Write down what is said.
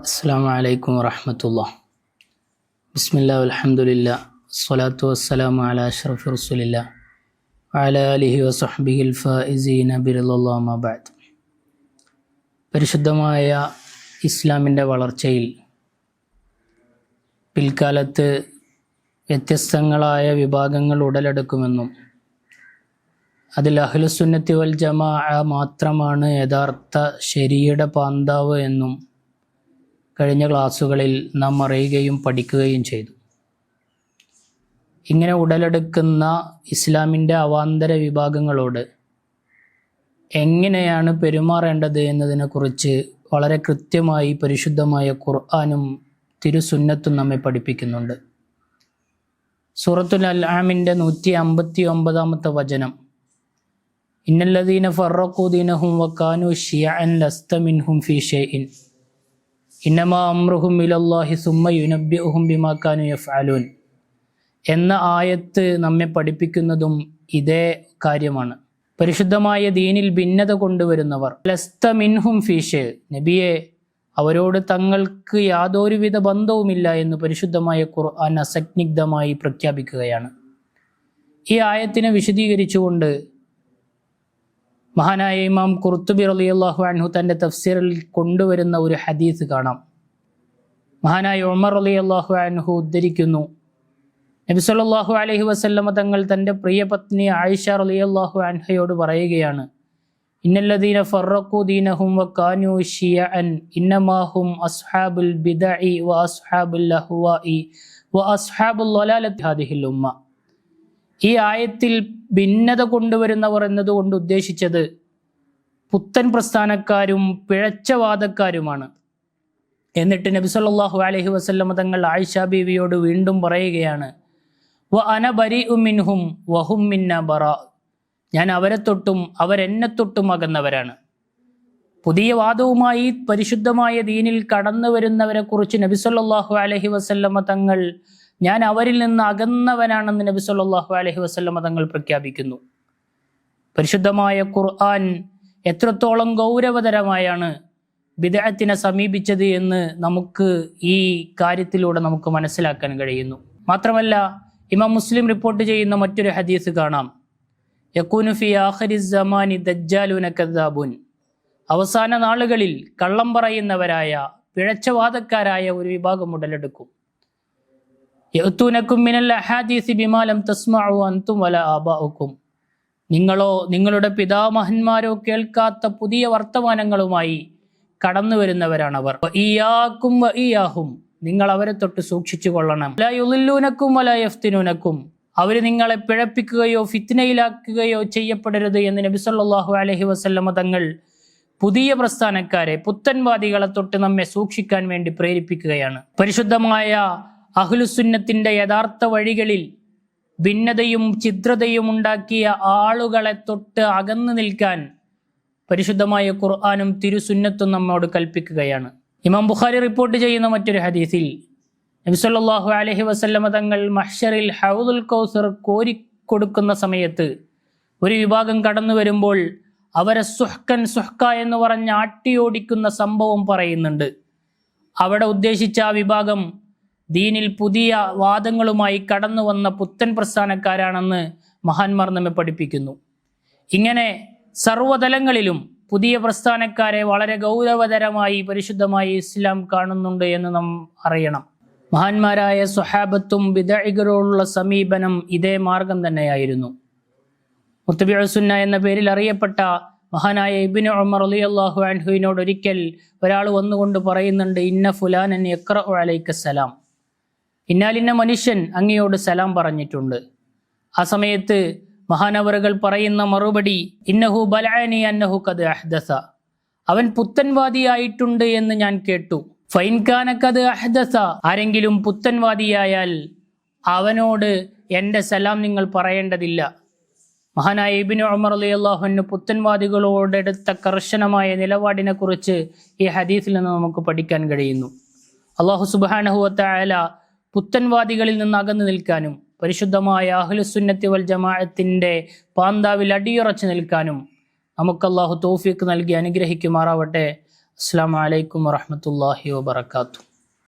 അസ്സലാമു അലൈക്കും വറഹ്മത്തുള്ളാഹി. ബിസ്മില്ലാഹി വൽഹംദുലില്ലാഹി വസ്സലാത്തു വസ്സലാമു അലാ അഷ്റഫി റസൂലില്ലാഹി വഅലാ ആലിഹി വസഹ്ബിഹിൽ ഫായിസീന ബിറിളല്ലാഹി അമ്മാ ബഅദ്. പരിശുദ്ധമായ ഇസ്ലാമിൻ്റെ വളർച്ചയിൽ പിൽക്കാലത്ത് വ്യത്യസ്തങ്ങളായ വിഭാഗങ്ങൾ ഉടലെടുക്കുമെന്നും അതിൽ അഹ്ലുസുന്നത്തി വൽ ജമാഅ മാത്രമാണ് യഥാർത്ഥ ശരീഅയുടെ പാന്താവ് എന്നും കഴിഞ്ഞ ക്ലാസ്സുകളിൽ നാം അറിയുകയും പഠിക്കുകയും ചെയ്തു. ഇങ്ങനെ ഉടലെടുക്കുന്ന ഇസ്ലാമിൻ്റെ അവാന്തര വിഭാഗങ്ങളോട് എങ്ങനെയാണ് പെരുമാറേണ്ടത് എന്നതിനെക്കുറിച്ച് വളരെ കൃത്യമായി പരിശുദ്ധമായ ഖുർആനും തിരുസുന്നത്തും നമ്മെ പഠിപ്പിക്കുന്നുണ്ട്. സൂറത്തുൽ അൻആമിൻ്റെ 159 വചനം, ഇന്നല്ലദീന ഫറഖൂ ദീനഹും വകാനൂ ശിയഅൻ ലസ്ത മിൻഹും ഫീ ഷൈഇൻ ഇന്നമാ അംറുഹും ഇലല്ലാഹി സുമ്മ യുനബ്ബിഉഹും ബിമാ കാനൂ യഫ്അലൂൻ എന്ന ആയത്ത് നമ്മെ പഠിപ്പിക്കുന്നതും ഇതേ കാര്യമാണ്. പരിശുദ്ധമായ ദീനിൽ ഭിന്നത കൊണ്ടുവരുന്നവർ ലസ്ത മിൻഹും ഫീ ഷൈ, നബിയെ അവരോട് തങ്ങൾക്ക് യാതൊരുവിധ ബന്ധവുമില്ല എന്ന് പരിശുദ്ധമായ ഖുർആൻ അസന്നിഗ്ധമായി പ്രഖ്യാപിക്കുകയാണ്. ഈ ആയത്തിനെ വിശദീകരിച്ചുകൊണ്ട് മഹാനായ ഇമാം ഖുർത്തുബി റളിയല്ലാഹു അൻഹു തൻ്റെ തഫ്സീറിൽ കൊണ്ടുവരുന്ന ഒരു ഹദീസ് കാണാം. മഹാനായ ഉമർ റളിയല്ലാഹു അൻഹു ഉദ്ധരിക്കുന്നു, നബി സല്ലല്ലാഹു അലൈഹി വസല്ലമ തങ്ങൾ തൻ്റെ പ്രിയ പത്നി ആയിഷ റളിയല്ലാഹു അൻഹയോട് പറയുകയാണ്, ഇന്നല്ലദീന ഫറഖൂ ദീനഹും വകാനൂ ശിയഅൻ ഇന്നമാ ഹും അസ്ഹാബുൽ ബിദഇ വഅസ്ഹാബുൽ അഹ്വാഇ വഅസ്ഹാബുൽ ളലാലത്തി ഹാദിഹിൽ ഉമ്മ. ഈ ആയത്തിൽ ഭിന്നത കൊണ്ടുവരുന്നവർ എന്നതുകൊണ്ട് ഉദ്ദേശിച്ചത് പുത്തൻ പ്രസ്ഥാനക്കാരും പിഴച്ചവാദക്കാരുമാണ്. എന്നിട്ട് നബി സല്ലല്ലാഹു അലൈഹി വസല്ലമ തങ്ങൾ ആയിഷ ബീവിയോട് വീണ്ടും പറയുകയാണ്, വ അന ബരീഉ മിൻഹും വഹും മിന്ന ബറാ, ഞാൻ അവരെ തൊട്ടും അവരെന്നെ തൊട്ടും അകന്നവരാണ്. പുതിയ വാദവുമായി പരിശുദ്ധമായ ദീനിൽ കടന്നു വരുന്നവരെ കുറിച്ച് നബി സല്ലല്ലാഹു അലൈഹി വസല്ലമ തങ്ങൾ ഞാൻ അവരിൽ നിന്ന് അകന്നവനാണെന്ന് നബി സല്ലല്ലാഹു അലൈഹി വസല്ലമ തങ്ങൾ പ്രഖ്യാപിക്കുന്നു. പരിശുദ്ധമായ ഖുർആൻ എത്രത്തോളം ഗൗരവതരമായാണ് ബിദ്അത്തിനെ സമീപിച്ചത് എന്ന് നമുക്ക് ഈ കാര്യത്തിലൂടെ നമുക്ക് മനസ്സിലാക്കാൻ കഴിയുന്നു. മാത്രമല്ല, ഇമാം മുസ്ലിം റിപ്പോർട്ട് ചെയ്യുന്ന മറ്റൊരു ഹദീസ് കാണാം, യകൂനു ഫി ആഖിരിസ് സമാനി ദജ്ജാലൂന കദ്ദാബൂൻ, അവസാന നാളുകളിൽ കള്ളം പറയുന്നവരായ പിഴച്ചവാദക്കാരായ ഒരു വിഭാഗം ഉടലെടുക്കും. യഅ്തൂനകും മിനൽ അഹാദീസി ബിമാ ലം തസ്മഉ അൻതും വല ആബാഉകും, നിങ്ങളോ നിങ്ങളുടെ പിതാമഹന്മാരോ കേൾക്കാത്ത പുതിയ വർത്തമാനങ്ങളുമായി കടന്നു വരുന്നവരാണവർ. ഇയ്യാകും വഇയ്യാഹും, നിങ്ങൾ അവരെ തൊട്ട് സൂക്ഷിച്ചു കൊള്ളണം. ലാ യുളില്ലൂനകും വലാ യഫ്തിനൂനകും, അവർ നിങ്ങളെ പിഴപ്പിക്കുകയോ ഫിത്നയിലാക്കുകയോ ചെയ്യപ്പെടരുത് എന്ന് നബി സല്ലല്ലാഹു അലൈഹി വസല്ലമ തങ്ങൾ പുതിയ പ്രസ്ഥാനക്കാരെ പുത്തൻവാദികളെ തൊട്ട് നമ്മെ സൂക്ഷിക്കാൻ വേണ്ടി പ്രേരിപ്പിക്കുകയാണ്. പരിശുദ്ധമായ അഹ്ലുസുന്നത്തിന്റെ യഥാർത്ഥ വഴികളിൽ ഭിന്നതയും ഛിദ്രതയും ഉണ്ടാക്കിയ ആളുകളെ തൊട്ട് അകന്നു നിൽക്കാൻ പരിശുദ്ധമായ ഖുർആനും തിരുസുന്നത്തും നമ്മോട് കൽപ്പിക്കുകയാണ്. ഇമാം ബുഖാരി റിപ്പോർട്ട് ചെയ്യുന്ന മറ്റൊരു ഹദീസിൽ നബി സല്ലല്ലാഹു അലൈഹി വസല്ലമ തങ്ങൾ മഹ്ശറിൽ ഹൗദുൽ കൗസർ കോരിക്കൊടുക്കുന്ന സമയത്ത് ഒരു വിഭാഗം കടന്നു വരുമ്പോൾ അവരെ സുഹ്കൻ സുഹ്ക എന്ന് പറഞ്ഞ് ആട്ടിയോടിക്കുന്ന സംഭവം പറയുന്നുണ്ട്. അവിടെ ഉദ്ദേശിച്ച ആ വിഭാഗം ദീനിൽ പുതിയ വാദങ്ങളുമായി കടന്നു വന്ന പുത്തൻ പ്രസ്ഥാനക്കാരാണെന്ന് മഹാന്മാർ നമ്മെ പഠിപ്പിക്കുന്നു. ഇങ്ങനെ സർവ്വതലങ്ങളിലും പുതിയ പ്രസ്ഥാനക്കാരെ വളരെ ഗൗരവതരമായി പരിശുദ്ധമായി ഇസ്ലാം കാണുന്നുണ്ട് എന്ന് നാം അറിയണം. മഹാന്മാരായ സ്വഹാബത്തും ബിദ്അഇകളോടുള്ള സമീപനം ഇതേ മാർഗം തന്നെയായിരുന്നു. മുത്തബിഉ സുന്ന എന്ന പേരിൽ അറിയപ്പെട്ട മഹാനായ ഇബ്നു ഉമർ റളിയല്ലാഹു അൻഹുവിനോട് ഒരിക്കൽ ഒരാൾ വന്നുകൊണ്ട് പറയുന്നുണ്ട്, ഇന്ന ഫുലാനൻ യഖ്റഉ അലൈക സലാം, ഇന്നാലിന്ന മനുഷ്യൻ അങ്ങയോട് സലാം പറഞ്ഞിട്ടുണ്ട്. ആ സമയത്ത് മഹാനവറുകൾ പറയുന്ന മറുപടി, ഇന്നഹു ബലഅനി അന്നഹു ഖദ് അഹ്ദസ, അവൻ പുത്തൻവാദിയായിട്ടുണ്ട് എന്ന് ഞാൻ കേട്ടു. ഫൈൻ കാന ഖദ് അഹ്ദസ, ആരെങ്കിലും പുത്തൻവാദിയായാൽ അവനോട് എൻ്റെ സലാം നിങ്ങൾ പറയേണ്ടതില്ല. മഹാനായ ഇബ്നു ഉമർ റളിയല്ലാഹു അൻഹു പുത്തൻവാദികളോടെടുത്ത കർശനമായ നിലപാടിനെ കുറിച്ച് ഈ ഹദീസിൽ നിന്ന് നമുക്ക് പഠിക്കാൻ കഴിയുന്നു. അല്ലാഹു സുബ്ഹാനഹു വ തആല പുത്തൻവാദികളിൽ നിന്ന് അകന്നു നിൽക്കാനും പരിശുദ്ധമായ അഹ്ലുസുന്നത്തി വൽ ജമാഅത്തിന്റെ പാന്താവിൽ അടിയുറച്ചു നിൽക്കാനും നമുക്ക് അല്ലാഹു തൗഫീഖ് നൽകി അനുഗ്രഹിക്കുമാറാവട്ടെ. അസ്സലാമു അലൈക്കും വറഹ്മത്തുള്ളാഹി വബറകാതുഹു.